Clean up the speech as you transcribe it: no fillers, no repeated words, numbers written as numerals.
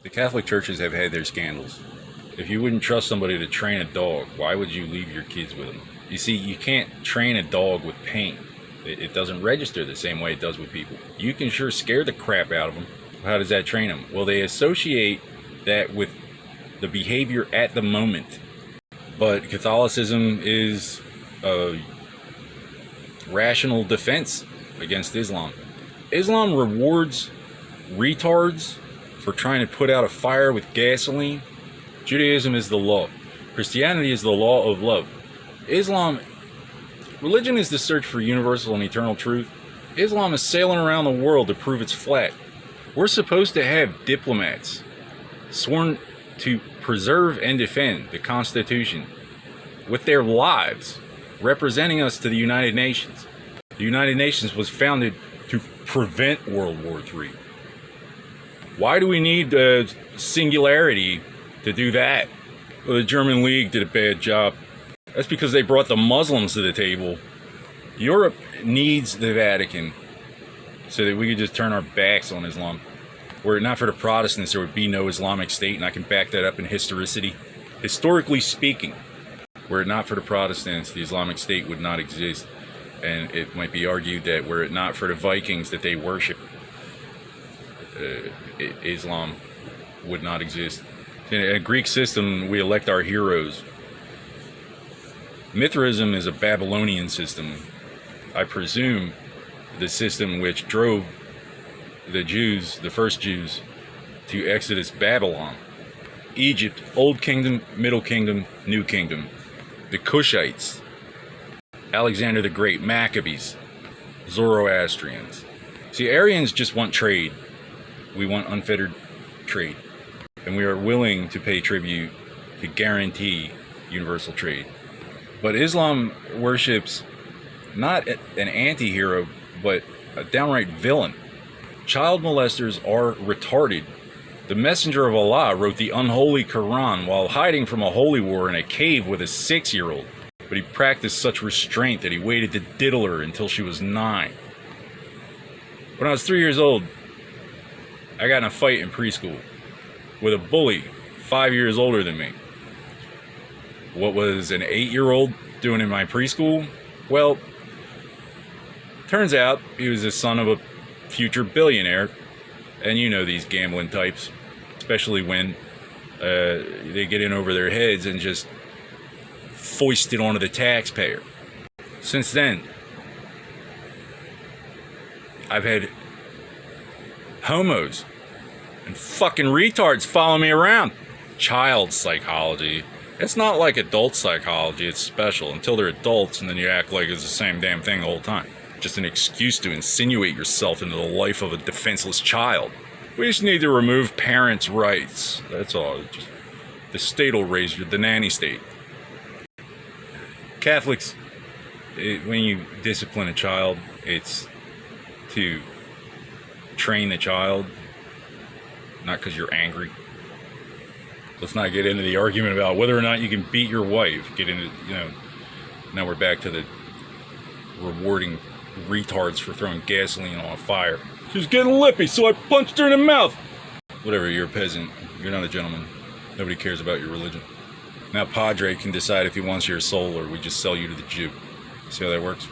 The Catholic churches have had their scandals. If you wouldn't trust somebody to train a dog, why would you leave your kids with them? You see, you can't train a dog with pain. It doesn't register the same way it does with people. You can sure scare the crap out of them. How does that train them? Well, they associate that with the behavior at the moment. But Catholicism is a rational defense against Islam. Islam rewards retards for trying to put out a fire with gasoline. Judaism is the law. Christianity is the law of love. Religion is the search for universal and eternal truth. Islam is sailing around the world to prove it's flat. We're supposed to have diplomats sworn to preserve and defend the Constitution with their lives, representing us to the United Nations. The United Nations was founded to prevent World War III. Why do we need singularity to do that? Well, the German League did a bad job. That's because they brought the Muslims to the table. Europe needs the Vatican so that we could just turn our backs on Islam. Were it not for the Protestants, there would be no Islamic State, and I can back that up in historicity. Historically speaking, were it not for the Protestants, the Islamic State would not exist. And it might be argued that were it not for the Vikings that they worship, Islam would not exist. In a Greek system, we elect our heroes. Mithraism is a Babylonian system. I presume the system which drove the Jews, the first Jews, to Exodus Babylon. Egypt, Old Kingdom, Middle Kingdom, New Kingdom. The Cushites, Alexander the Great, Maccabees, Zoroastrians. See, Aryans just want trade. We want unfettered trade. And we are willing to pay tribute to guarantee universal trade. But Islam worships not an anti-hero, but a downright villain. Child molesters are retarded. The Messenger of Allah wrote the unholy Quran while hiding from a holy war in a cave with a 6-year-old. But he practiced such restraint that he waited to diddle her until she was 9. When I was 3 years old, I got in a fight in preschool with a bully 5 years older than me. What was an 8-year-old doing in my preschool? Well, turns out he was the son of a future billionaire. And you know these gambling types, especially when they get in over their heads and just foist it onto the taxpayer. Since then, I've had homos and fucking retards follow me around. Child psychology. It's not like adult psychology, it's special until they're adults and then you act like it's the same damn thing the whole time. Just an excuse to insinuate yourself into the life of a defenseless child. We just need to remove parents' rights. That's all. The state will raise you, the nanny state. Catholics, when you discipline a child, it's to train the child, not because you're angry. Let's not get into the argument about whether or not you can beat your wife. Now we're back to the rewarding retards for throwing gasoline on a fire. She was getting lippy, so I punched her in the mouth. Whatever, you're a peasant. You're not a gentleman. Nobody cares about your religion. Now Padre can decide if he wants your soul or we just sell you to the Jew. See how that works?